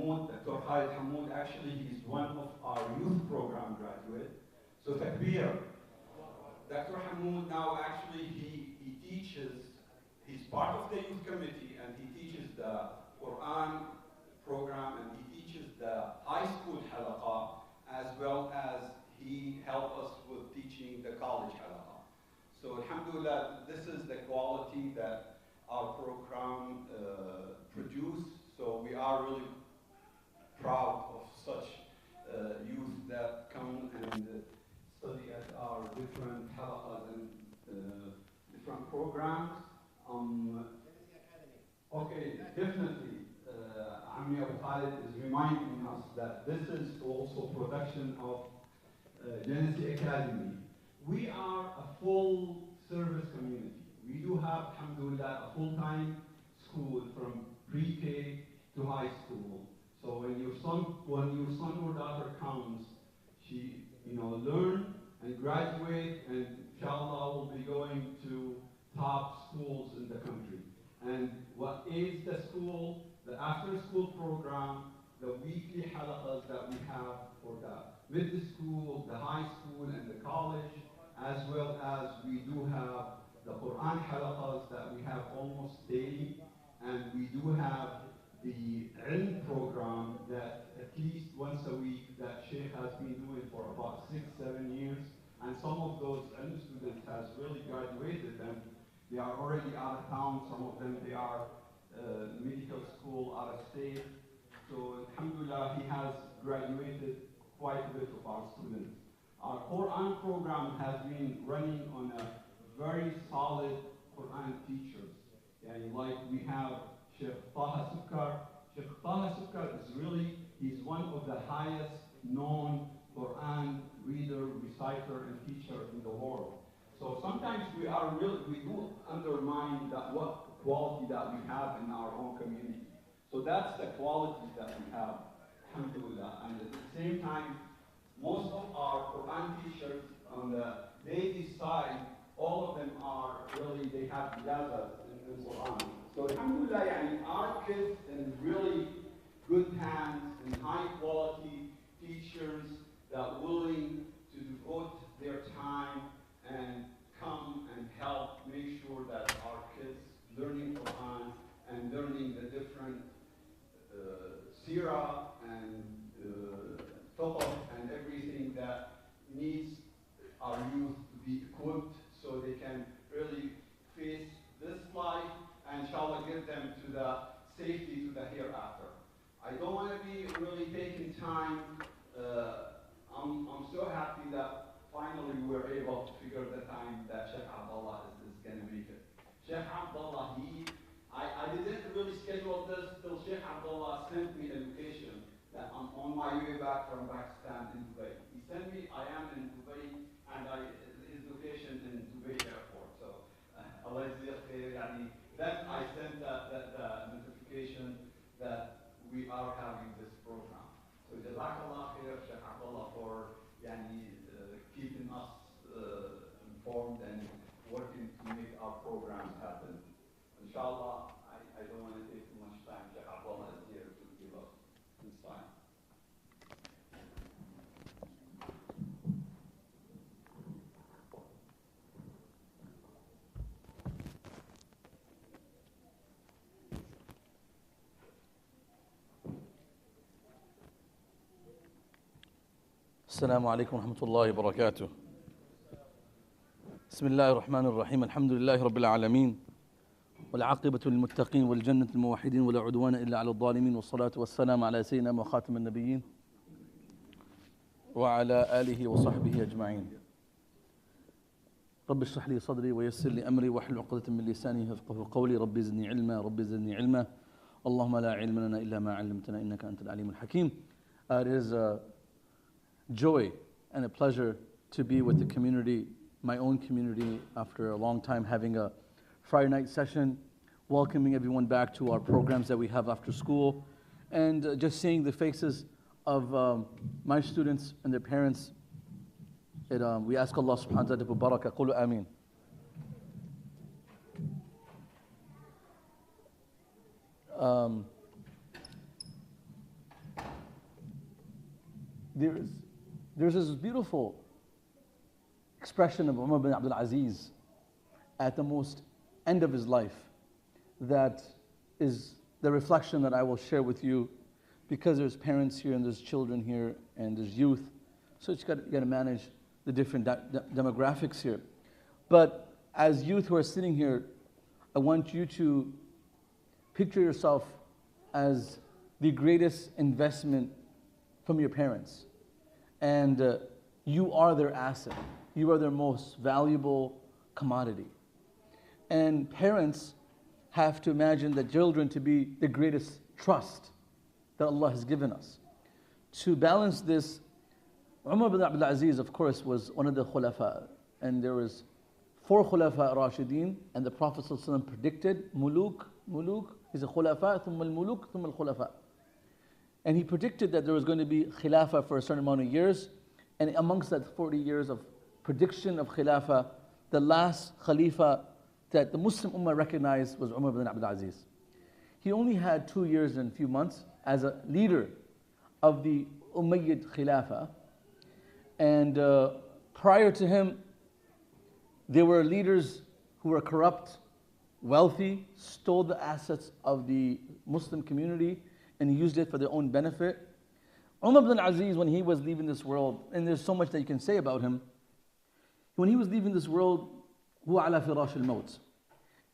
Hamoud, Dr. Khalid Hamoud, actually he's one of our youth program graduates. So Takbir. Dr. Hamoud now actually he teaches, he's part of the youth committee and he teaches the Quran program and he teaches the high school halaqa as well as he helped us with teaching the college halaqa. So alhamdulillah, this is the quality that our program produced. So we are really proud of such youth that come and study at our different halaqas and different programs. Okay, definitely. Ammi Abu Khalid is reminding us that this is also production of Genesee Academy. We are a full service community. We do have, alhamdulillah, a full-time school from pre-K to high school. So when your son or daughter comes, she, learn and graduate, and inshallah will be going to top schools in the country. And what is the school, the after-school program, the weekly halaqas that we have for the middle school, the high school, and the college, as well as we do have the Quran halaqas that we have almost daily, and we do have the ilm program that at least once a week that Shaykh has been doing for about 6-7 years, and some of those ilm students has really graduated and they are already out of town. Some of them, they are medical school out of state. So alhamdulillah, he has graduated quite a bit of our students. Our Quran program has been running on a very solid Quran teachers. And like we have Shaykh Taha Sukkar. Shaykh Taha Sukkar is really, he's one of the highest known Quran reader, reciter, and teacher in the world. So sometimes we do undermine that what quality that we have in our own community. So that's the quality that we have, alhamdulillah. And at the same time, most of our Quran teachers on the ladies side, all of them are really, they have ijazas in Quran. So alhamdulillah, our kids in really good hands and high quality teachers that are willing to devote their time and come and help make sure that our kids learning Quran and learning the different seerah and fiqh and everything that needs our youth to be equipped so they can really face this life and inshallah give them to the safety to the hereafter. I don't want to be really taking time. I'm so happy that finally we were able to figure the time that Shaykh Abdullah is going to make it. Shaykh Abdullah, I didn't really schedule this till Shaykh Abdullah sent me a location that I'm on my way back from Pakistan in Dubai. He sent me, I am in Dubai, and his location in Dubai airport. So, Allah then I sent the notification that we are having this program. So, Jazakallah khair, Shaykh Abdullah, for keeping us informed and working to make our programs happen. Inshallah, I don't want to take too much time. Shaykh Abdullah is here to give us his time. السلام عليكم ورحمة الله وبركاته. بسم الله الرحمن الرحيم. الحمد لله رب العالمين والعاقبة للمتقين والجنة الموحدين ولا عدوان إلا على الظالمين والصلاة والسلام على سيدنا وخاتم النبيين وعلى آله وصحبه أجمعين. رب اشرح لي صدري ويسر لي أمري واحلل عقدة من لساني يفقهوا قولي. رب زدني علما رب زدني علما اللهم لا علم لنا إلا ما علمتنا إنك أنت العليم الحكيم. It is a joy and a pleasure to be with the community, my own community, after a long time having a Friday night session, welcoming everyone back to our programs that we have after school, and just seeing the faces of my students and their parents. We ask Allah subhanahu wa ta'ala to put barakah. Qulu ameen. there's this beautiful expression of Umar bin Abdul Aziz at the most end of his life that is the reflection that I will share with you, because there's parents here and there's children here and there's youth, so you got to manage the different demographics here. But as youth who are sitting here, I want you to picture yourself as the greatest investment from your parents, and you are their asset. You are their most valuable commodity. And parents have to imagine the children to be the greatest trust that Allah has given us. To balance this, Umar bin Abdul Aziz, of course, was one of the khulafa, and there was 4 khulafa Rashideen, and the Prophet ﷺ predicted muluk, he's a khulafa, thumma al-muluk, thumma al-khulafa. And he predicted that there was going to be khilafah for a certain amount of years, and amongst that 40 years of prediction of khilafah, the last khalifa that the Muslim Ummah recognized was Umar bin Abdul Aziz. He only had 2 years and a few months as a leader of the Umayyad Khilafah, and prior to him, there were leaders who were corrupt, wealthy, stole the assets of the Muslim community and used it for their own benefit. Umar bin Aziz, when he was leaving this world, and there's so much that you can say about him, when he was leaving this world, هو على فراش الموت.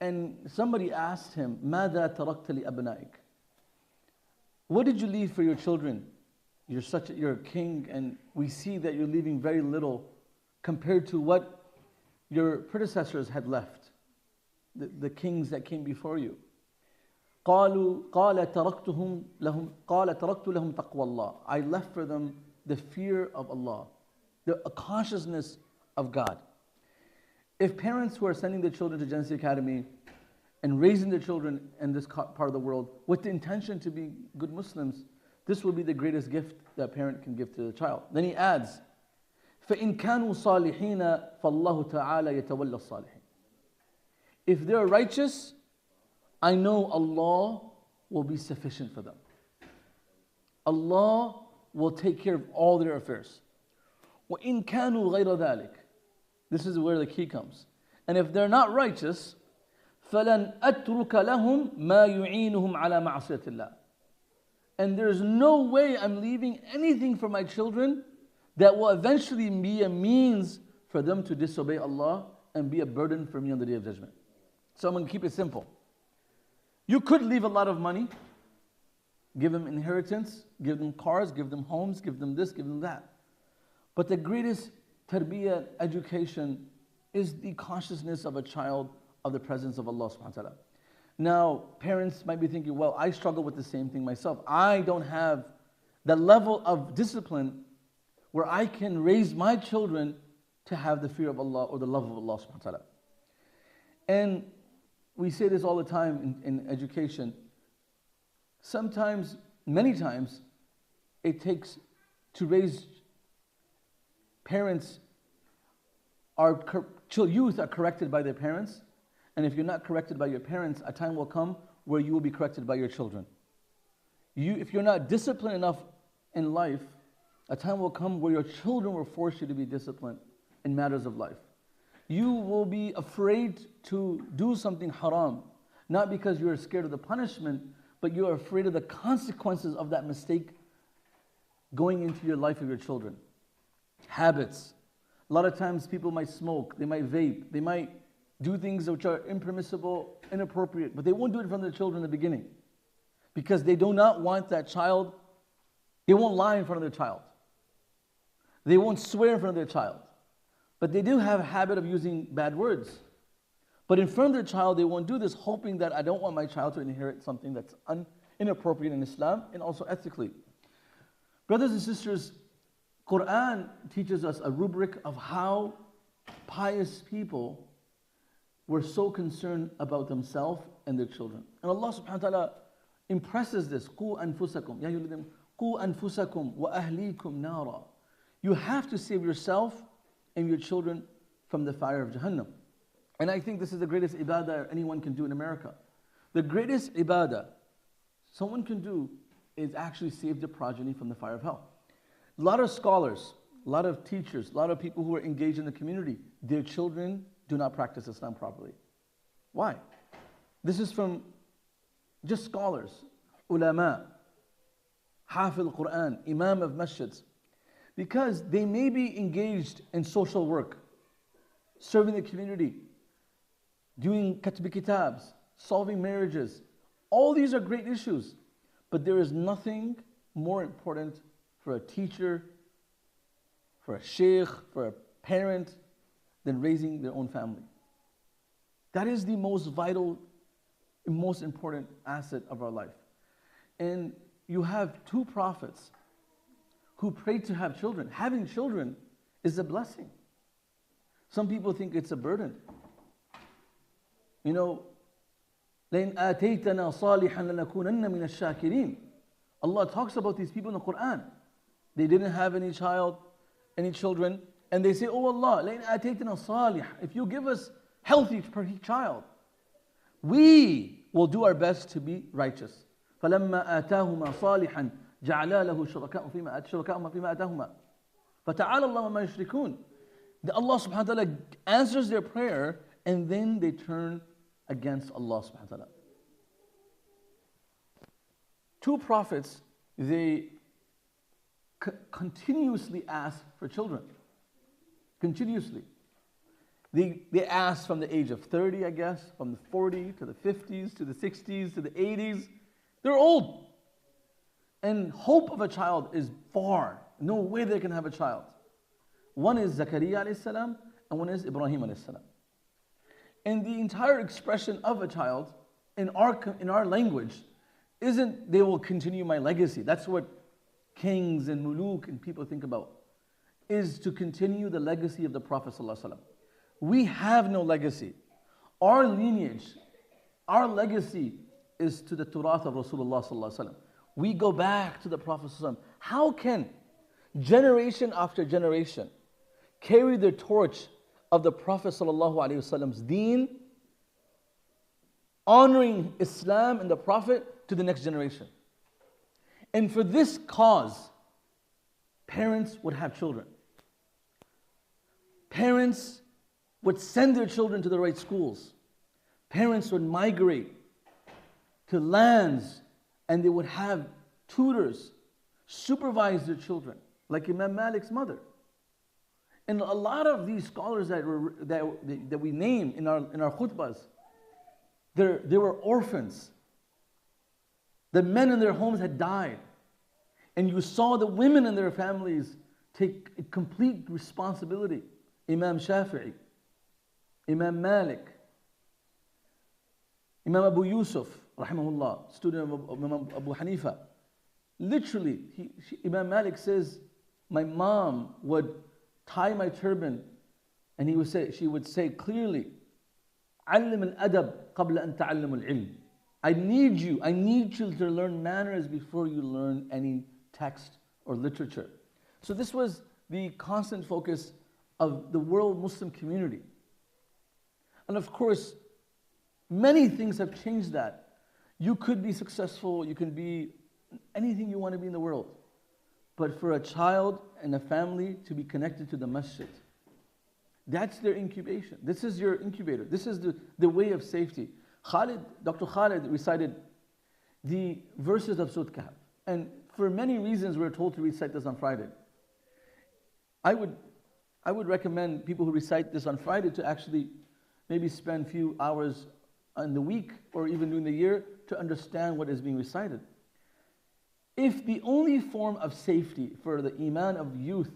And somebody asked him, ماذا تركت لأبنائك? What did you leave for your children? You're a king, and we see that you're leaving very little compared to what your predecessors had left, the kings that came before you. قال تركت لهم تقوى الله. I left for them the fear of Allah, a consciousness of God. If parents who are sending their children to Genesee Academy and raising their children in this part of the world with the intention to be good Muslims, this will be the greatest gift that a parent can give to the child. Then he adds, فَإِن كَانُوا صَالِحِينَ فَاللَّهُ تَعَالَى يَتَوَلَّى الصَّالِحِينَ. If they're righteous, I know Allah will be sufficient for them. Allah will take care of all their affairs. وَإِن كَانُوا غَيْرَ ذَلِكَ. This is where the key comes. And if they're not righteous, فَلَنْ أَتْرُكَ لَهُمْ مَا يُعِينُهُمْ عَلَى مَعْصِيَةِ اللَّهِ. And there's no way I'm leaving anything for my children that will eventually be a means for them to disobey Allah and be a burden for me on the Day of Judgment. So I'm going to keep it simple. You could leave a lot of money, give them inheritance, give them cars, give them homes, give them this, give them that. But the greatest tarbiyah, education, is the consciousness of a child of the presence of Allah subhanahu wa ta'ala. Now, parents might be thinking, well, I struggle with the same thing myself. I don't have the level of discipline where I can raise my children to have the fear of Allah or the love of Allah subhanahu wa ta'ala. And we say this all the time in education. Sometimes, many times, it takes to raise parents, youth are corrected by their parents, and if you're not corrected by your parents, a time will come where you will be corrected by your children. If you're not disciplined enough in life, a time will come where your children will force you to be disciplined in matters of life. You will be afraid to do something haram, not because you're scared of the punishment, but you're afraid of the consequences of that mistake going into your life of your children. Habits. A lot of times people might smoke, they might vape, they might do things which are impermissible, inappropriate, but they won't do it in front of their children in the beginning because they do not want that child, they won't lie in front of their child. They won't swear in front of their child. But they do have a habit of using bad words. But in front of their child, they won't do this, hoping that I don't want my child to inherit something that's inappropriate in Islam and also ethically. Brothers and sisters, Quran teaches us a rubric of how pious people were so concerned about themselves and their children. And Allah subhanahu wa ta'ala impresses this. قُوا أَنفُسَكُمْ يَا أَيُّهَا الَّذِينَ قُوا أَنفُسَكُمْ وَأَهْلِيكُمْ نَارًا. You have to save yourself and your children from the fire of Jahannam. And I think this is the greatest ibadah anyone can do in America. The greatest ibadah someone can do is actually save their progeny from the fire of hell. A lot of scholars, a lot of teachers, a lot of people who are engaged in the community, their children do not practice Islam properly. Why? This is from just scholars, ulama, hafiz al-Quran, imam of masjids. Because they may be engaged in social work, serving the community, doing katb kitabs, solving marriages. All these are great issues. But there is nothing more important for a teacher, for a shaykh, for a parent, than raising their own family. That is the most vital, most important asset of our life. And you have two prophets who prayed to have children. Having children is a blessing. Some people think it's a burden. You know, لَإِنْ آتَيْتَنَا صَالِحًا لَنَكُونَنَّ مِنَ الشَّاكِرِينَ. Allah talks about these people in the Quran. They didn't have any children, and they say, oh Allah, لَإِنْ آتَيْتَنَا صَالِحًا. If you give us healthy child, we will do our best to be righteous. فَلَمَّا آتَاهُمَا صَالِحًا جَعَلَا لَهُ شُرَكَاءَ فِيمَا آتَاهُمَا فَتَعَالَى اللَّهُ مَا يُشْرِكُونَ. Allah subhanahu wa ta'ala answers their prayer, and then they turn against Allah subhanahu wa ta'ala. Two prophets, they continuously ask for children. Continuously. They ask from the age of 30, I guess, from the 40 to the 50s, to the 60s, to the 80s. They're old. And hope of a child is far. No way they can have a child. One is Zakaria alayhi salam, and one is Ibrahim alayhi salam. And the entire expression of a child in our language isn't they will continue my legacy. That's what kings and muluk and people think about, is to continue the legacy of the Prophet ﷺ. We have no legacy. Our lineage, our legacy is to the Turath of Rasulullah ﷺ. We go back to the Prophet ﷺ. How can generation after generation carry the torch of the Prophet ﷺ's deen, honoring Islam and the Prophet to the next generation? And for this cause, parents would have children. Parents would send their children to the right schools. Parents would migrate to lands, and they would have tutors supervise their children, like Imam Malik's mother. And a lot of these scholars that we name in our khutbahs, they were orphans. The men in their homes had died. And you saw the women in their families take complete responsibility. Imam Shafi'i, Imam Malik, Imam Abu Yusuf, rahimahullah, student of Imam Abu Hanifa. Literally, Imam Malik says, my mom would tie my turban, and she would say clearly, عَلِّمَ الْأَدَبْ قَبْلَ أَن تَعَلَّمُ الْعِلْمِ. I need you to learn manners before you learn any text or literature. So this was the constant focus of the world Muslim community. And of course, many things have changed that. You could be successful, you can be anything you want to be in the world. But for a child and a family to be connected to the masjid, that's their incubation. This is your incubator. This is the way of safety. Dr. Khalid recited the verses of Surah Kahf. And for many reasons, we're told to recite this on Friday. I would recommend people who recite this on Friday to actually maybe spend a few hours in the week or even during the year to understand what is being recited. If the only form of safety for the iman of youth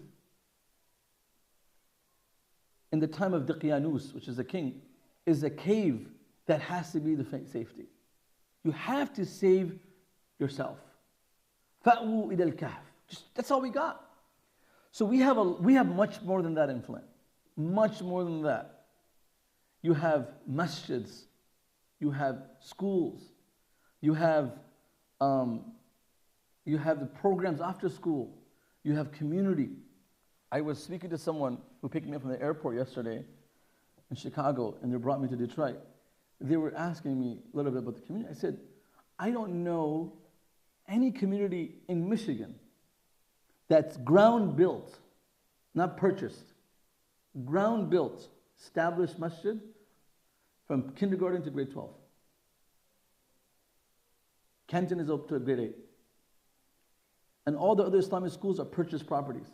in the time of Daqyanus, which is a king, is a cave, that has to be the safety. You have to save yourself. فَأْوُوا إِلَى الْكَهْفِ. That's all we got. So we have much more than that in Flint. Much more than that. You have masjids, you have schools, you have the programs after school, you have community. I was speaking to someone who picked me up from the airport yesterday in Chicago, and they brought me to Detroit. They were asking me a little bit about the community. I said, I don't know any community in Michigan that's ground built, not purchased, ground built, established masjid from kindergarten to grade 12. Canton is up to grade 8. And all the other Islamic schools are purchased properties.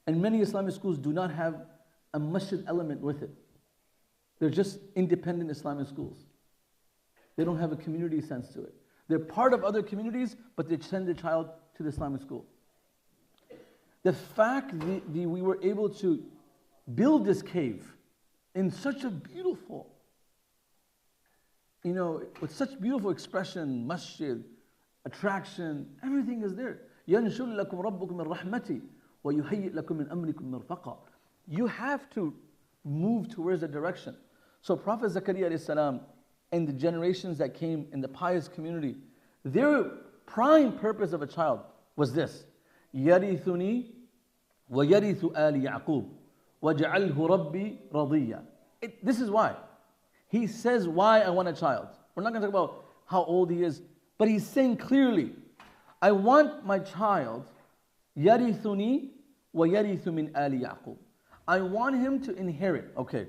And many Islamic schools do not have a masjid element with it. They're just independent Islamic schools. They don't have a community sense to it. They're part of other communities, but they send their child to the Islamic school. The fact that we were able to build this cave in such a beautiful, with such beautiful expression, masjid, attraction, everything is there. يَنْشُرْ لَكُمْ رَبُّكُمْ مِنْ رَحْمَتِي وَيُهَيِّئْ لَكُمْ مِنْ أَمْرِكُمْ مِرْفَقًا. You have to move towards that direction. So Prophet Zakaria alayhi salam and the generations that came in the pious community, their prime purpose of a child was this: يَرِثُنِي وَيَرِثُ آلِ يَعْقُوبَ وَجَعَلْهُ رَبِّي رَضِيًّا. This is why. He says why I want a child. We're not going to talk about how old he is, but he's saying clearly, I want my child, يَرِثُنِي وَيَرِثُ مِنْ آلِ يَعْقُوبَ. I want him to inherit. Okay.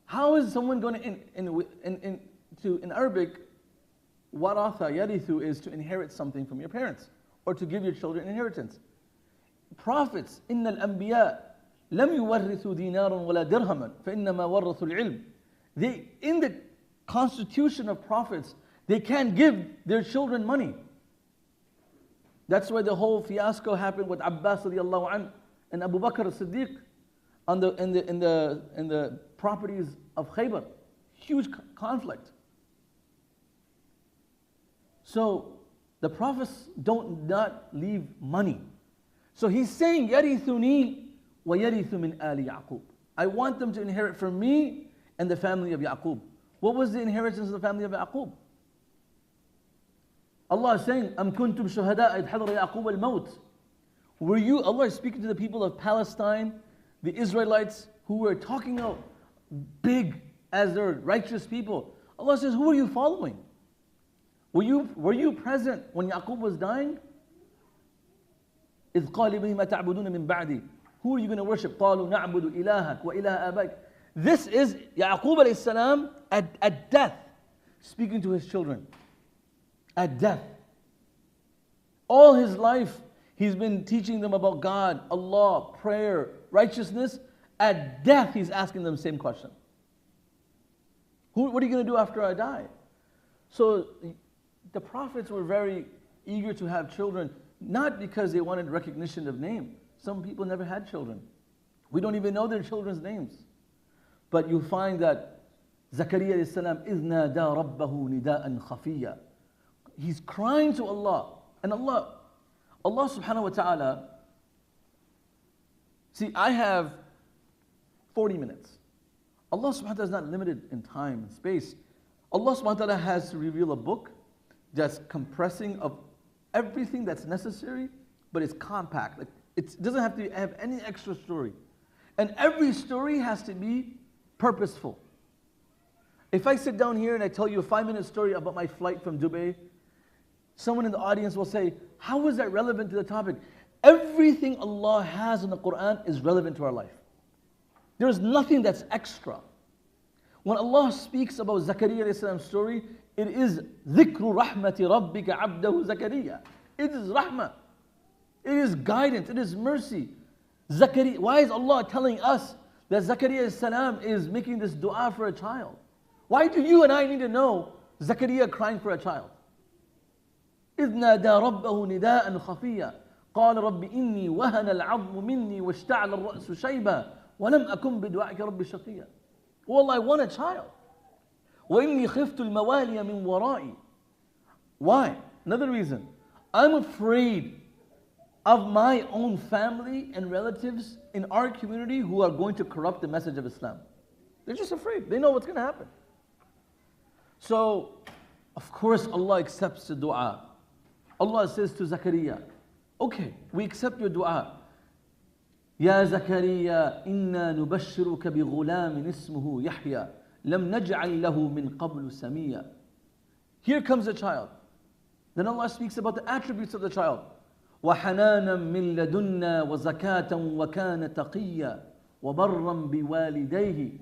How is someone going to, in Arabic, waratha, yarithu, is to inherit something from your parents, or to give your children inheritance. Prophets, إِنَّ الْأَنْبِيَاء لَمْ يُوَرِّثُوا دِينَارًا وَلَا دِرْهَمًا فَإِنَّمَا وَرَّثُوا الْعِلْمِ. In the constitution of prophets, they can't give their children money. That's why the whole fiasco happened with Abbas radiallahu anhu and Abu Bakr as-Siddiq in the properties of Khaybar. Huge conflict. So the prophets don't not leave money. So he's saying, يَرِثُنِي وَيَرِثُ مِنْ آلِ يَعْقُوبَ. I want them to inherit from me and the family of Yaqub. What was the inheritance of the family of Yaqub? Allah is saying, أَمْ كُنْتُمْ شُهَدَاءَ إِذْ حَضَرَ يَعْقُوبَ الْمَوْتِ. Were you, Allah is speaking to the people of Palestine, the Israelites, who were talking out big as their righteous people. Allah says, who are you following? Were you present when Yaqub was dying? إِذْ قَالِ بِهِ مَا تَعْبُدُونَ مِنْ بَعْدِي. Who are you going to worship? قَالُوا نَعْبُدُ إِلَهَكَ وَإِلَهَ آبَائِكَ. This is Yaqub alayhi salam at death, speaking to his children. At death. All his life, he's been teaching them about God, Allah, prayer, righteousness. At death, he's asking them the same question. What are you going to do after I die? So the prophets were very eager to have children, not because they wanted recognition of name. Some people never had children. We don't even know their children's names. But you find that Zakaria alayhi salam, إِذْ نَادَى رَبَّهُ نِدَاءً خَفِيًّا. He's crying to Allah. And Allah subhanahu wa ta'ala, see, I have 40 minutes. Allah subhanahu wa ta'ala is not limited in time and space. Allah subhanahu wa ta'ala has to reveal a book that's compressing of everything that's necessary, but it's compact. It doesn't have to have any extra story. And every story has to be purposeful. If I sit down here and I tell you a 5-minute story about my flight from Dubai, someone in the audience will say, how is that relevant to the topic? Everything Allah has in the Quran is relevant to our life. There's nothing that's extra. When Allah speaks about Zakaria alayhi salam's story, it is ذِكْرُ رَحْمَةِ رَبِّكَ عَبْدَهُ Zakaria. It is rahmah. It is guidance. It is mercy. Zakaria. Why is Allah telling us that Zakaria alayhi salam is making this dua for a child? Why do you and I need to know Zakaria crying for a child? إِذْ نَادَى رَبَّهُ نِدَاءً خَفِيًّا قَالَ رَبِّ إِنِّي وَهَنَ الْعَظْمُ مِنِّي وَاشْتَعَلَ الرَّأْسُ شَيْبًا وَلَمْ أَكُنْ بِدُعَائِكَ رَبِّ شَقِيًّا. Oh Allah, I want a child. وَإِنِّي خِفْتُ الْمَوَالِيَ مِنْ وَرَائِي. Why? Another reason. I'm afraid of my own family and relatives in our community who are going to corrupt the message of Islam. They're just afraid. They know what's going to happen. So, of course, Allah accepts the dua. Allah says to Zakaria, okay, we accept your dua. يا زكريا إنا نبشرك بغلام اسمه يحيى لم نجعل له من قبل سميا. Here comes the child. Then Allah speaks about the attributes of the child. وحنانا من لدنا وزكاة وكان تقيا وبرا بوالديه.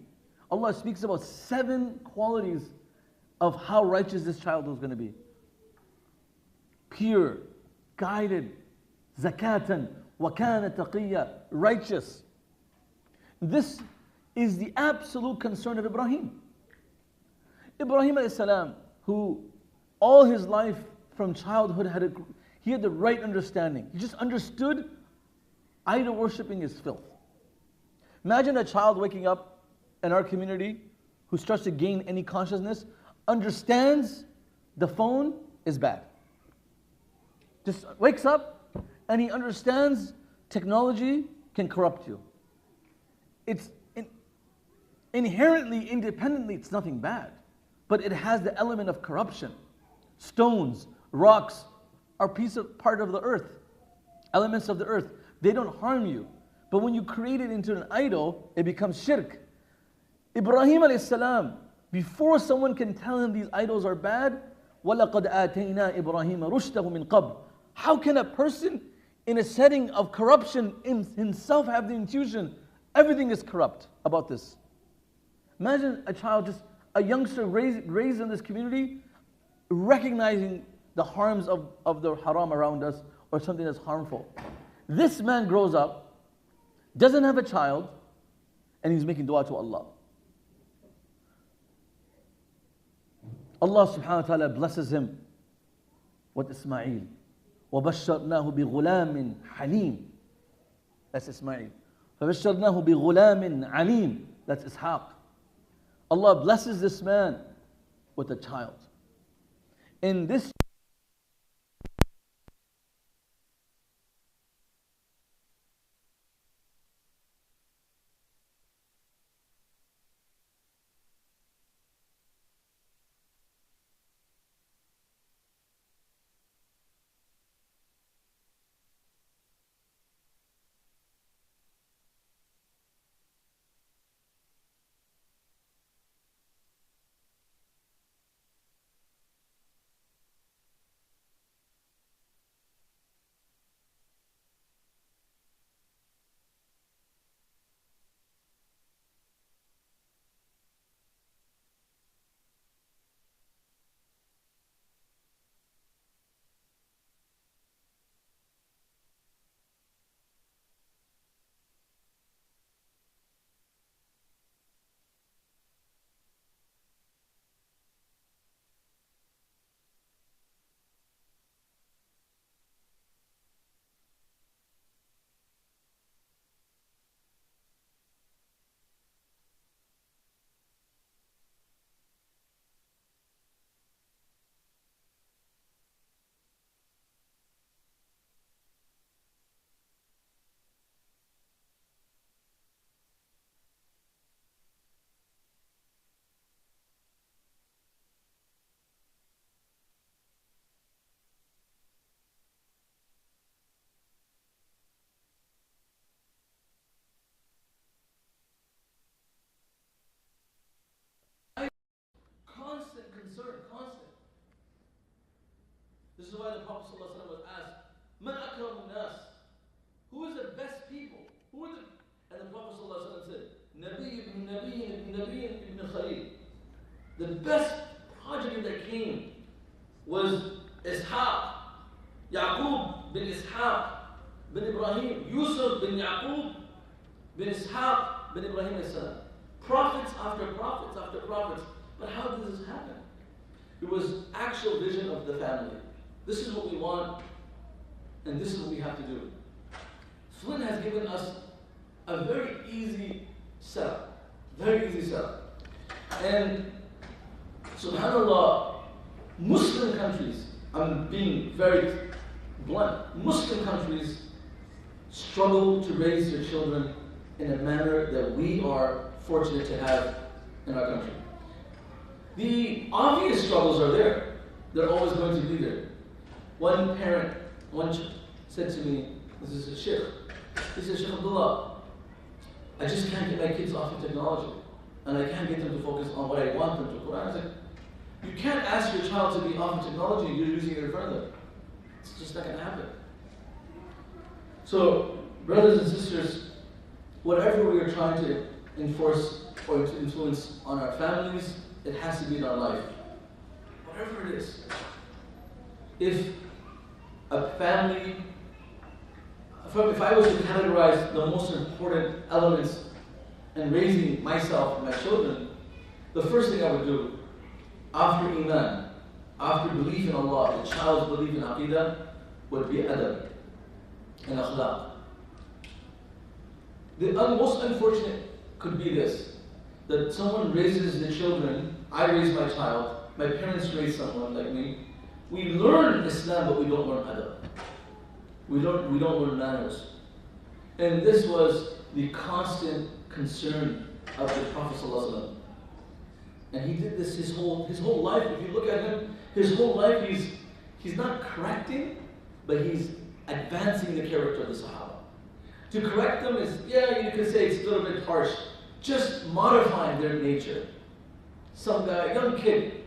Allah speaks about 7 qualities of how righteous this child was going to be. Pure, guided, zakatan, وكان تقيا, righteous. This is the absolute concern of Ibrahim. Ibrahim alayhi salam, who all his life from childhood he had the right understanding. He just understood idol worshipping is filth. Imagine a child waking up in our community who starts to gain any consciousness, understands the phone is bad. Just wakes up and he understands technology can corrupt you. It's inherently, independently, it's nothing bad. But it has the element of corruption. Stones, rocks are part of the earth, elements of the earth. They don't harm you. But when you create it into an idol, it becomes shirk. Ibrahim alayhi salam, before someone can tell him these idols are bad, وَلَقَدْ آتَيْنَا إِبْرَاهِيمَ رُشْدَهُ مِنْ قَبْلِ. How can a person in a setting of corruption himself have the intuition everything is corrupt about this? Imagine a child, just a youngster raised in this community, recognizing the harms of the haram around us or something that's harmful. This man grows up, doesn't have a child, and he's making dua to Allah. Allah subhanahu wa ta'ala blesses him with Ismail. وَبَشَّرْنَاهُ بِغُلَامٍ حَلِيمٍ. That's Ismail. فَبَشَّرْنَاهُ بِغُلَامٍ عَلِيمٍ. That's Ishaq. Allah blesses this man with a child. In this This is why the Prophet ﷺ was asked, "Man akramun nas?" Who is the best people? Who are the? And the Prophet ﷺ said, "Nabi ibn Nabi ibn Nabi ibn Khalil." The best progeny that came was Ishaq, Yaqub bin Ishaq bin Ibrahim, Yusuf bin Yaqub bin Ishaq bin Ibrahim as-salam. Prophets after prophets after prophets. But how did this happen? It was actual vision of the family. This is what we want, and this is what we have to do. Flynn has given us a very easy setup. Very easy setup. And subhanAllah, Muslim countries, I'm being very blunt, Muslim countries struggle to raise their children in a manner that we are fortunate to have in our country. The obvious struggles are there. They're always going to be there. One parent once said to me, this is a Shaykh, he said, "Shaykh Abdullah, I just can't get my kids off of technology, and I can't get them to focus on what I want them to." I said, "You can't ask your child to be off of technology and you're using it in front of them. It's just not going to happen." So, brothers and sisters, whatever we are trying to enforce or to influence on our families, it has to be in our life. Whatever it is. If a family, if I was to categorize the most important elements in raising myself and my children, the first thing I would do after Iman, after belief in Allah, the child's belief in Aqidah, would be adab and akhlaq. The most unfortunate could be this, that someone raises the children, I raise my child, my parents raise someone like me, we learn Islam but we don't learn adab. We don't learn manners. And this was the constant concern of the Prophet ﷺ. And he did this his whole life. If you look at him, his whole life he's not correcting, but he's advancing the character of the Sahaba. To correct them is, you could say it's a little bit harsh, just modifying their nature. Some guy, young kid,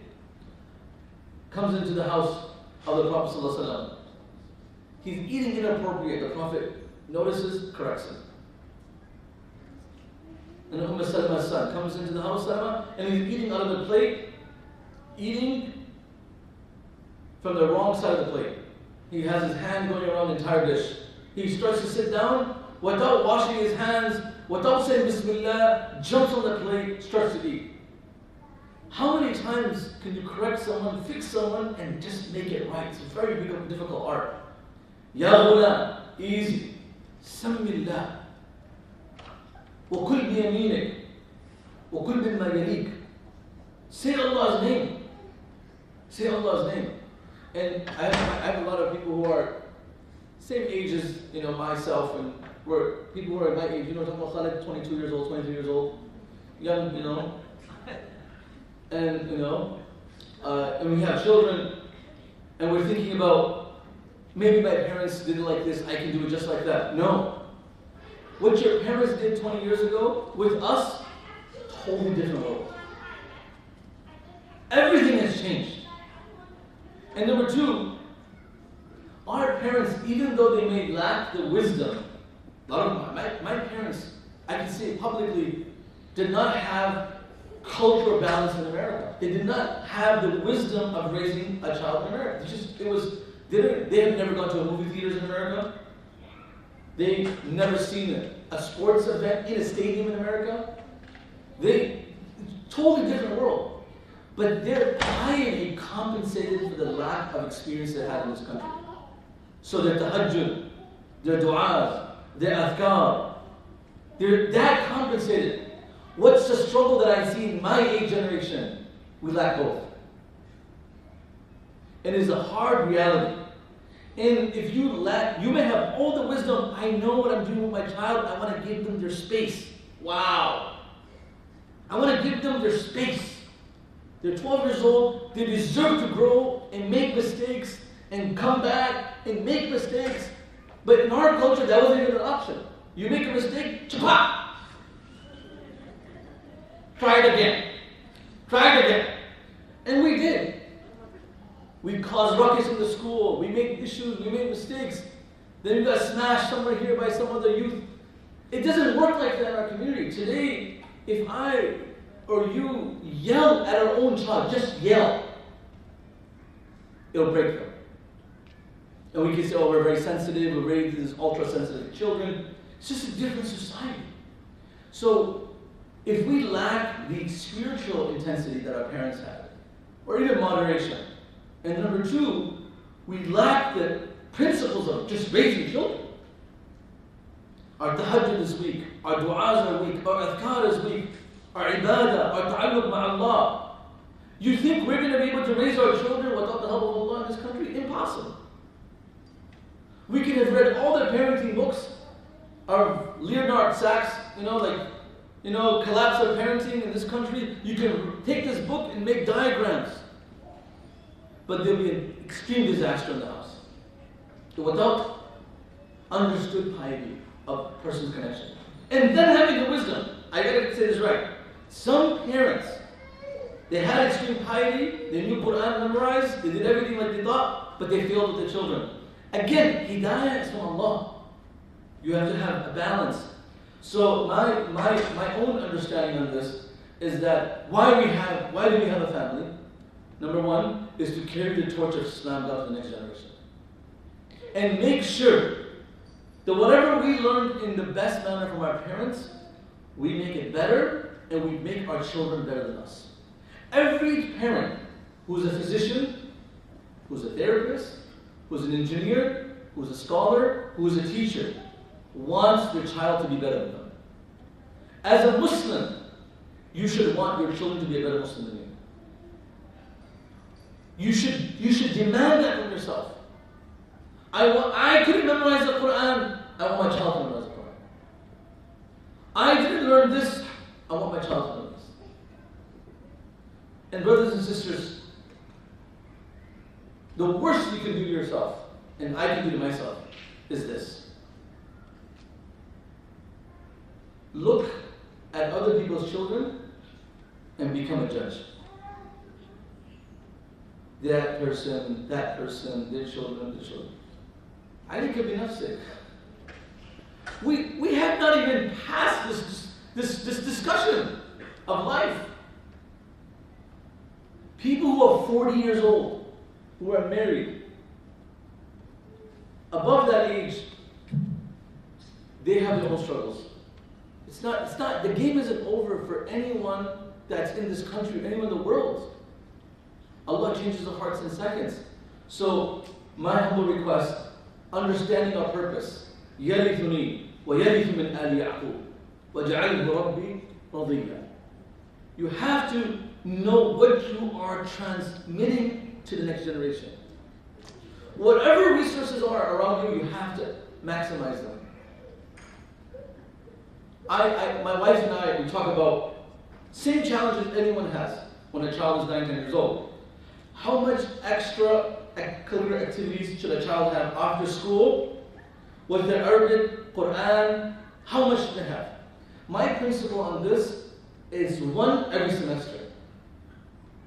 comes into the house of the Prophet ﷺ. He's eating inappropriate. The Prophet notices, corrects him. And Salama's son comes into the house, Salama, and he's eating out of the plate, eating from the wrong side of the plate. He has his hand going around the entire dish. He starts to sit down without washing his hands, without saying Bismillah, jumps on the plate, starts to eat. How many times can you correct someone, fix someone, and just make it right? It's a very difficult art. Ya ghulam, easy. Sammillah. وَكُلْ بِيَمِينِكَ وَكُلْ بِمَا يَلِيكَ. Say Allah's name. Say Allah's name. And I have a lot of people who are same age as myself, and people who are my age. Talking about Khalid, 22 years old, 23 years old, young, and and we have children, and we're thinking about maybe my parents did it like this, I can do it just like that. No. What your parents did 20 years ago, with us, totally different world. Everything has changed. And number two, our parents, even though they may lack the wisdom, a lot of my parents, I can say publicly, did not have cultural balance in America. They did not have the wisdom of raising a child in America. They have never gone to a movie theaters in America. They've never seen a sports event in a stadium in America. Totally different world. But their piety compensated for the lack of experience they had in this country. So their tahajjud, their du'as, their adhkar, that compensated. What's the struggle that I see in my age generation? We lack both. It is a hard reality. And if you may have all the wisdom, I know what I'm doing with my child, I want to give them their space. Wow. I want to give them their space. They're 12 years old, they deserve to grow and make mistakes and come back and make mistakes. But in our culture, that wasn't even an option. You make a mistake, chapa! Try it again. Try it again. And we did. We caused ruckus in the school. We made issues. We made mistakes. Then we got smashed somewhere here by some other youth. It doesn't work like that in our community. Today, if I or you yell at our own child, just yell, it'll break them. And we can say, we're very sensitive. We're raised these ultra-sensitive children. It's just a different society. So, if we lack the spiritual intensity that our parents had, or even moderation, and number two, we lack the principles of just raising children. Our tahajjud is weak, our du'as are weak, our adhkar is weak, our ibadah, our ta'alluq ma'allah. You think we're going to be able to raise our children without the help of Allah in this country? Impossible. We can have read all the parenting books of Leonard Sachs, collapse of parenting in this country. You can take this book and make diagrams. But there'll be an extreme disaster in the house. Without understood piety of person's connection. And then having the wisdom. I gotta say this right. Some parents, they had extreme piety, they knew Quran memorized, they did everything like they thought, but they failed with their children. Again, hidayah is from Allah. You have to have a balance. So my own understanding on this is that why do we have a family? Number one is to carry the torch of Islam down to the next generation. And make sure that whatever we learned in the best manner from our parents, we make it better and we make our children better than us. Every parent who's a physician, who's a therapist, who's an engineer, who's a scholar, who's a teacher, wants their child to be better than them. As a Muslim, you should want your children to be a better Muslim than you. You should demand that from yourself. I couldn't memorize the Quran. I want my child to memorize the Quran. I didn't learn this. I want my child to learn this. And brothers and sisters, the worst you can do to yourself, and I can do to myself, is this. Look at other people's children and become a judge. That person, their children. I think of enough sick. We have not even passed this discussion of life. People who are 40 years old, who are married, above that age, they have their own struggles. It's not, the game isn't over for anyone that's in this country, anyone in the world. Allah changes the hearts in seconds. So, my humble request, understanding our purpose. يَرِثُنِي وَيَرِثُ مِنْ آلِ يَعْقُوبَ وَجَعَلْهُ رَبِّي رَضِيًّا. You have to know what you are transmitting to the next generation. Whatever resources are around you, you have to maximize them. My wife and I, we talk about same challenges anyone has when a child is 9, 10 years old. How much extra curricular activities should a child have after school? With their Arabic, Quran, how much should they have? My principle on this is 1 every semester.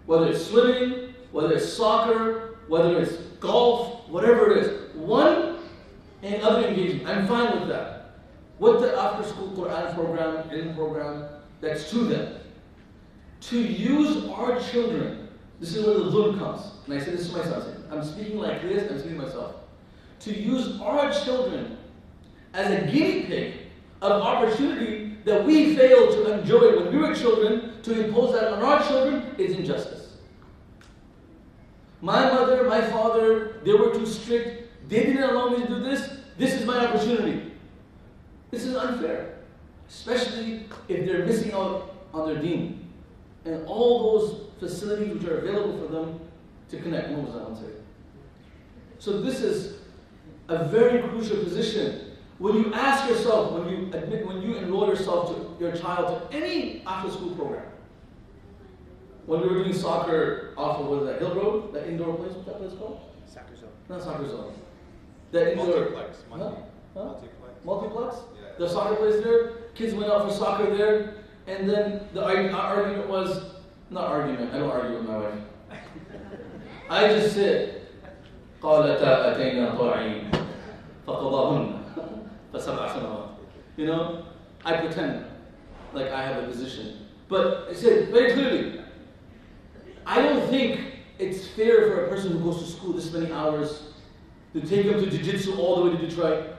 Whether it's swimming, whether it's soccer, whether it's golf, whatever it is. 1 and other engagement. I'm fine with that. With the after-school Quran program, that's to them. To use our children, this is where the dhulm comes. And I say this to myself. I'm speaking like this, I'm speaking to myself. To use our children as a guinea pig of opportunity that we failed to enjoy when we were children, to impose that on our children is injustice. My mother, my father, they were too strict. They didn't allow me to do this. This is my opportunity. This is unfair, especially if they're missing out on their deen and all those facilities which are available for them to connect. So this is a very crucial position. When you ask yourself, when you enroll yourself to your child to any after-school program. When we were doing soccer off of, what is that, Hill Road, that indoor place, what's that place called? Soccer zone. Not soccer zone. That indoor. Multiplex. Multiplex? Yeah. The soccer place there. Kids went out for soccer there, and then the argument was, not argument, I don't argue with my wife. I just said, قالتا أتينا طاعين فقضاهن فسبع سنوات. You know, I pretend like I have a position. But I said very clearly, I don't think it's fair for a person who goes to school this many hours to take them to jiu-jitsu all the way to Detroit,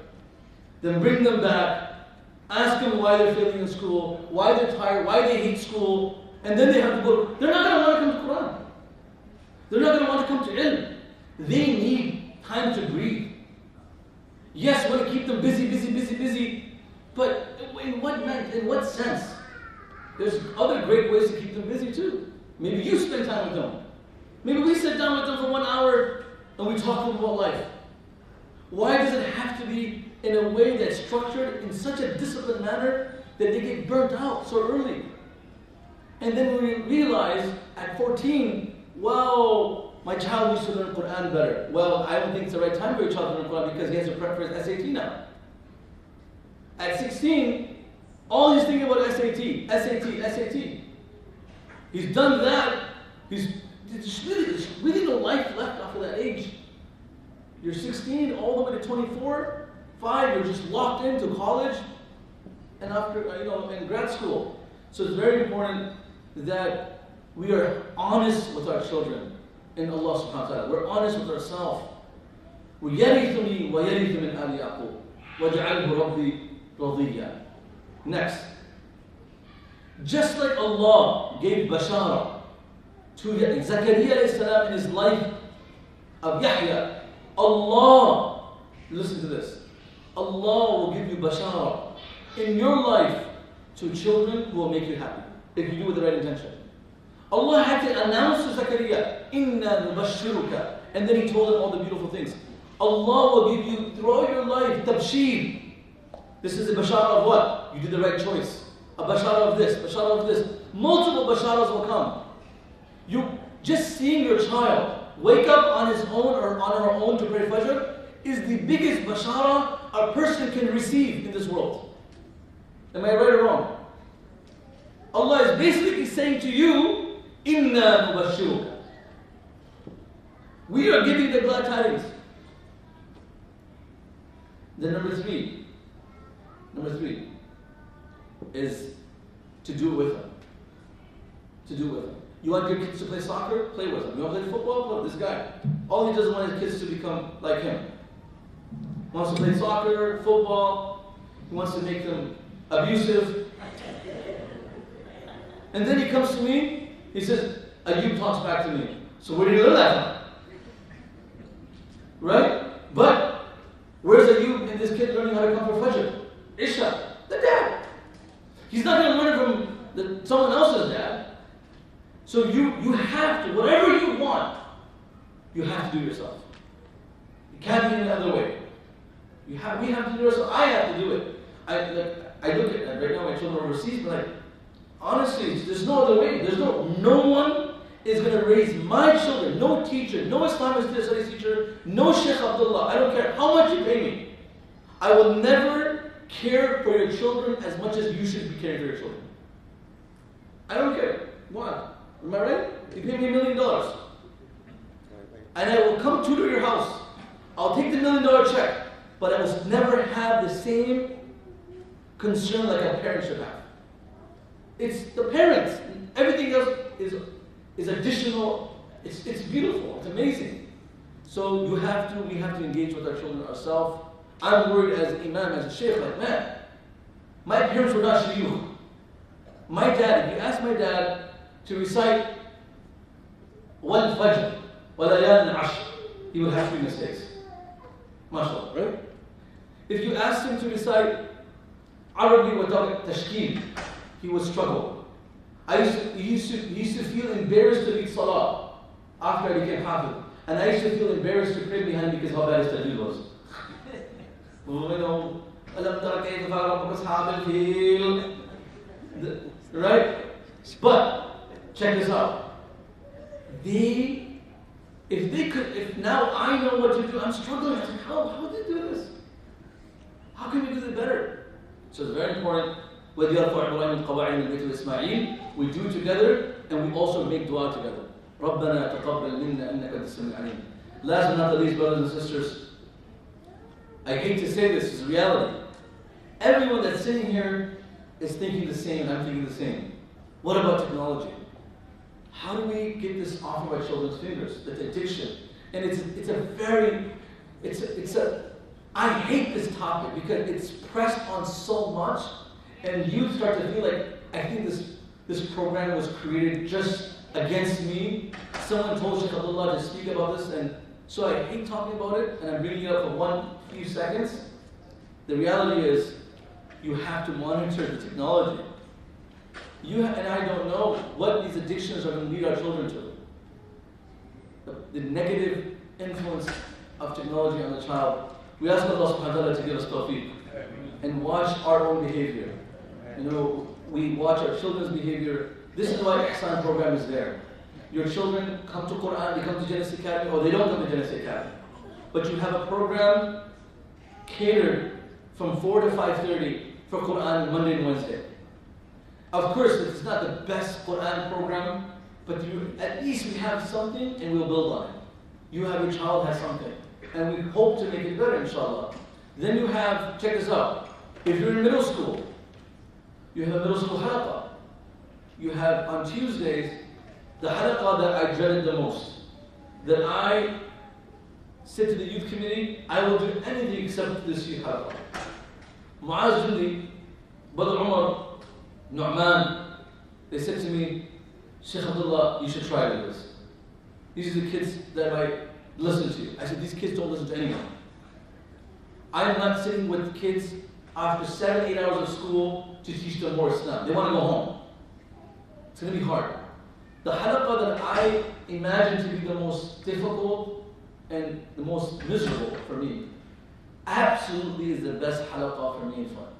then bring them back, ask them why they're failing in school, why they're tired, why they hate school, and then they have to go. They're not going to want to come to Quran. They're not going to want to come to ilm. They need time to breathe. Yes, we want to keep them busy, but in what sense? There's other great ways to keep them busy too. Maybe you spend time with them. Maybe we sit down with them for 1 hour and we talk to them about life. Why does it have to be in a way that's structured in such a disciplined manner that they get burnt out so early? And then when we realize at 14, well, my child needs to learn Quran better. Well, I don't think it's the right time for your child to learn Quran because he has to prep for his SAT now. At 16, all he's thinking about SAT. He's done that. There's really no life left after that age. You're 16 all the way to 24. 5, you're just locked into college and after, in grad school. So it's very important that we are honest with our children in Allah subhanahu wa ta'ala. We're honest with ourselves. وَيَرِثُنِي وَيَرِثُ مِنْ آلِ يَعْقُوبَ وَجَعَلْهُ رَبِّي رَضِيًّا. Next. Just like Allah gave Bashara to Zakaria alayhi salam in his life of Yahya, Allah, listen to this, Allah will give you Bashara in your life to children who will make you happy, if you do with the right intention. Allah had to announce to Zakaria, إِنَّا نُبَشِّرُكَ, and then He told him all the beautiful things. Allah will give you throughout your life tabshir. This is a bashara of what? You did the right choice. A bashara of this, bashara of this. Multiple basharas will come. You just seeing your child wake up on his own or on her own to pray Fajr is the biggest bashara a person can receive in this world. Am I right or wrong? Allah is basically saying to you, Inna nubashiruka. We are giving the glad tidings. Then number three is to do it with them. To do it with them. You want your kids to play soccer? Play with them. You want to play football? Play with this guy. All he doesn't want his kids to become like him. He wants to play soccer, football. He wants to make them abusive. And then he comes to me, he says, Ayub talks back to me. So where did you learn that from? Right? But where's Ayub and this kid learning how to come for Fajr? Isha, the dad. He's not going to learn from someone else's dad. So you have to, whatever you want, you have to do yourself. It can't be any other way. We have to do it yourself. I have to do it. I look at right now my children overseas, but honestly, there's no other way. No one is going to raise my children. No teacher, no Islamic studies teacher, no Shaykh Abdullah. I don't care how much you pay me. I will never care for your children as much as you should be caring for your children. I don't care. Why? Am I right? You pay me $1 million. And I will come tutor your house. I'll take the $1 million check. But I will never have the same concern like a parent should have. It's the parents. Everything else is additional. It's beautiful. It's amazing. So we have to engage with our children ourselves. I'm worried as an imam, as a shaykh, like, man, my parents were not shayukh. My dad, if you ask my dad to recite wal fajr, wal layal ashr, he will have 3 mistakes. MashaAllah, right? If you asked him to recite Arabi wa tashkeel, he would struggle. He used to feel embarrassed to lead salah after I became hafiz. And I used to feel embarrassed to pray behind because how bad his tajweed was. Right? But check this out. If now I know what to do, I'm struggling. I'm like, how did they do this? How can we do it better? So it's very important. We do it together and we also make dua together. رَبَّنَا تَقَبَّلْ مِنَّا إِنَّكَ أَنْتَ السَّمِيعُ الْعَلِيمُ. Last but not the least, brothers and sisters, I hate to say this, it's reality. Everyone that's sitting here is thinking the same, I'm thinking the same. What about technology? How do we get this off of our children's fingers? That addiction. And I hate this topic because it's pressed on so much, and you start to feel like, I think this program was created just against me. Someone told Shaykh Abdullah to speak about this, and so I hate talking about it, and I'm bringing it up for few seconds. The reality is, you have to monitor the technology. You and I don't know what these addictions are going to lead our children to. The negative influence of technology on the child. We ask Allah subhanahu wa ta'ala to give us tawfiq and watch our own behavior. We watch our children's behavior. This is why Ihsan program is there. Your children come to Quran, they come to Genesis Academy, or they don't come to Genesis Academy. But you have a program catered from 4 to 5:30 for Quran Monday and Wednesday. Of course, it's not the best Quran program, but at least we have something and we'll build on it. You have your child has something. And we hope to make it better, inshallah. Then you have, check this out, if you're in middle school, you have a middle school halaqah. You have on Tuesdays, the halaqah that I dreaded the most. That I said to the youth committee, I will do anything except this year halaqah. Muaz Jundi, Brother Umar, Nu'man, they said to me, Shaykh Abdullah, you should try to do this. These are the kids that might listen to you. I said, these kids don't listen to anyone. I am not sitting with kids after 7-8 hours of school to teach them more Islam. They want to go home. It's going to be hard. The halaqah that I imagine to be the most difficult and the most miserable for me, absolutely is the best halaqah for me and fun.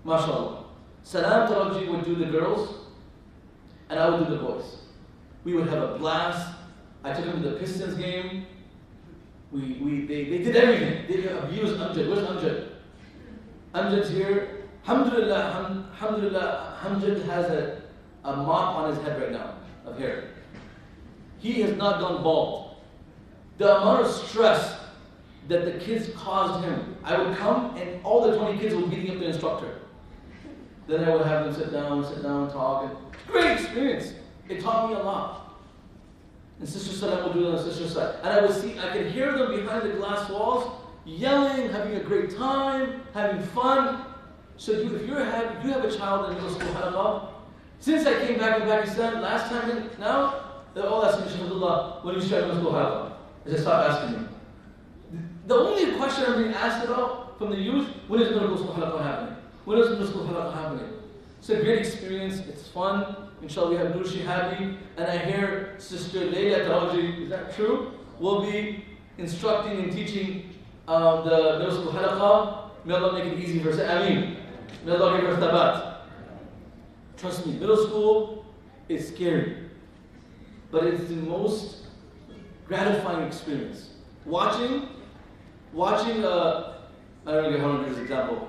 MashaAllah. Salam Taraji would do the girls, and I would do the boys. We would have a blast. I took them to the Pistons game. They did everything. They abused Amjad. Where's Amjad? Amjad's here. Alhamdulillah, Amjad has a mop on his head right now of hair. He has not gone bald. The amount of stress that the kids caused him. I would come and all the 20 kids were beating up the instructor. Then I would have them sit down, talk. And great experience. It taught me a lot. And Sister Salam would do that on Sister side. And I could hear them behind the glass walls, yelling, having a great time, having fun. So if you have a child in middle school, halaqah, since I came back to Pakistan, last time, now, they're all asking me, Alhamdulillah, when you start middle school, halaqah? I just stop asking me. The only question I'm being asked about from the youth, when is middle school halaqah happening? When is middle school halaqah happening? It's a great experience, it's fun. Inshallah, we have Nur Shihabi, and I hear Sister Layla Taraji, is that true? Will be instructing and teaching the middle school halaqah. May Allah make it easy for us. Ameen. May Allah give her thabat. Trust me, middle school is scary, but it's the most gratifying experience. Watching, I don't know how to give this example.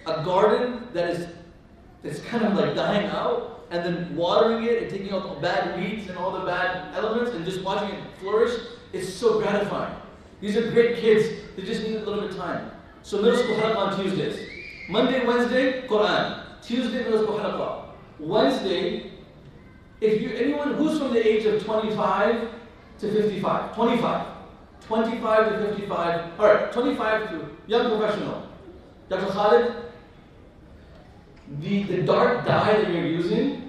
A garden that's kind of like dying out, and then watering it and taking out the bad weeds and all the bad elements and just watching it flourish, is so gratifying. These are great kids, they just need a little bit of time. So middle school halaqah on Tuesdays. Monday, Wednesday, Quran. Tuesday, middle school halaqah. Wednesday, anyone who's from the age of 25 to 55, 25 to 55, alright, 25 to young professional. Dr. Khalid, the dark dye that you're using,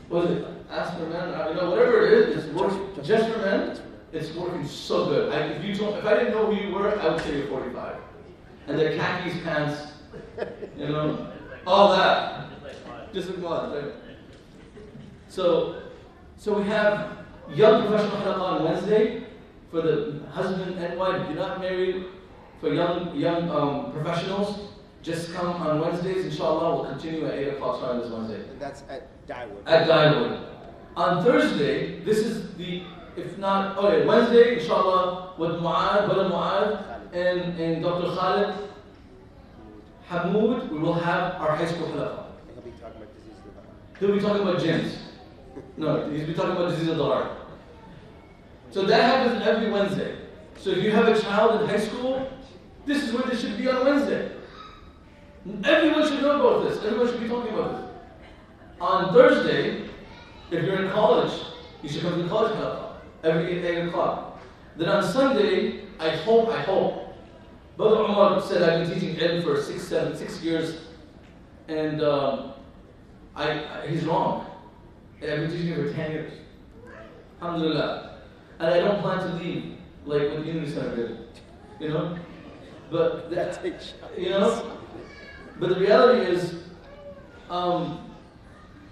what is it? Asperman, whatever it is, it's working just for men. It's working so good. If I didn't know who you were, I would say you're 45. And the khakis pants, all that. Just like one, right? So we have young professional halaqah on Wednesday for the husband and wife. If you're not married, for young professionals, just come on Wednesdays. Inshallah, we'll continue at 8 o'clock starting this Wednesday. And that's at Dyewood. At Dyewood. On Thursday, this is Wednesday, inshallah, with Brother Mu'ad and Dr. Khalid Hamoud, we will have our high school halaqah. He'll be talking about jinns. No, he'll be talking about disease of the heart. So that happens every Wednesday. So if you have a child in high school, this is where they should be on Wednesday. Everyone should know about this. Everyone should be talking about this. On Thursday, if you're in college, you should come to the college halaqah every 8 o'clock. Then on Sunday, I hope, Brother Umar said I've been teaching ilm for 6 years, and he's wrong. I've been teaching it for 10 years. Alhamdulillah. And I don't plan to leave like what the Unity Center did. But but the reality is, the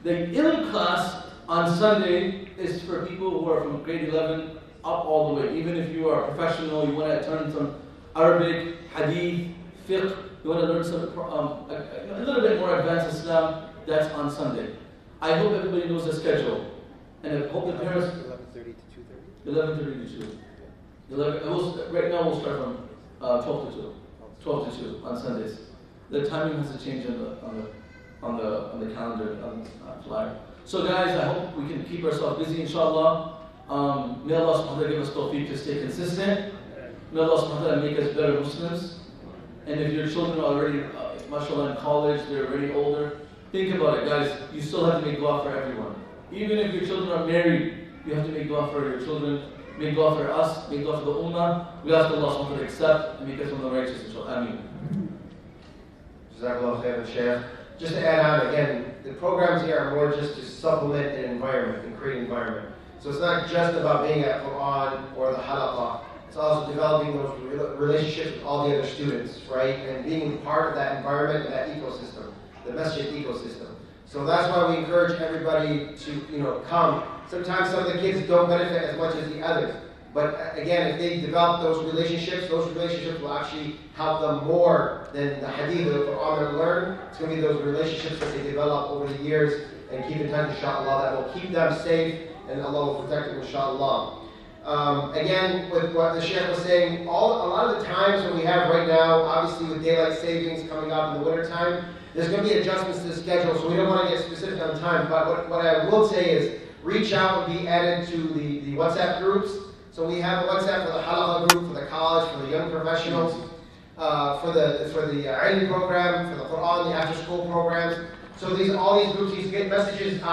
ilm class on Sunday is for people who are from grade 11 up all the way. Even if you are a professional, you want to learn some Arabic, Hadith, Fiqh, you want to learn some a little bit more advanced Islam, that's on Sunday. I hope everybody knows the schedule. And I hope the parents... 11:30 to 2:30? 11:30 to 2. Right now we'll start from 12 to 2. 12 to 2 on Sundays. The timing has to change on the calendar, on the flyer. So guys, I hope we can keep ourselves busy, inshallah. May Allah subhanahu wa ta'ala give us tawfiq to stay consistent. May Allah subhanahu wa ta'ala make us better Muslims. And if your children are already, mashallah, in college, they're already older, think about it, guys. You still have to make dua for everyone. Even if your children are married, you have to make dua for your children. Make dua for us, make dua for the ummah. We ask Allah subhanahu wa ta'ala to accept and make us one of the righteous, inshallah. Ameen. Jazakallah khairan, Shaykh. Just to add on again, the programs here are more just to supplement an environment and create an environment. So it's not just about being at Quran or the halaqah. It's also developing those relationships with all the other students, right? And being part of that environment and that ecosystem, the masjid ecosystem. So that's why we encourage everybody to, come. Sometimes some of the kids don't benefit as much as the others. But again, if they develop those relationships will actually help them more than the hadith of the Quran they learn. It's going to be those relationships that they develop over the years and keep in touch, inshallah, that will keep them safe and Allah will protect them, inshallah. Again, with what the Shaykh was saying, a lot of the times when we have right now, obviously with daylight savings coming up in the winter time, there's going to be adjustments to the schedule, so we don't want to get specific on time. But what I will say is, reach out and be added to the WhatsApp groups. So we have a WhatsApp for the halaqah group, for the college, for the young professionals, for the ilm program, for the Quran, the after school programs. So all these groups, you get messages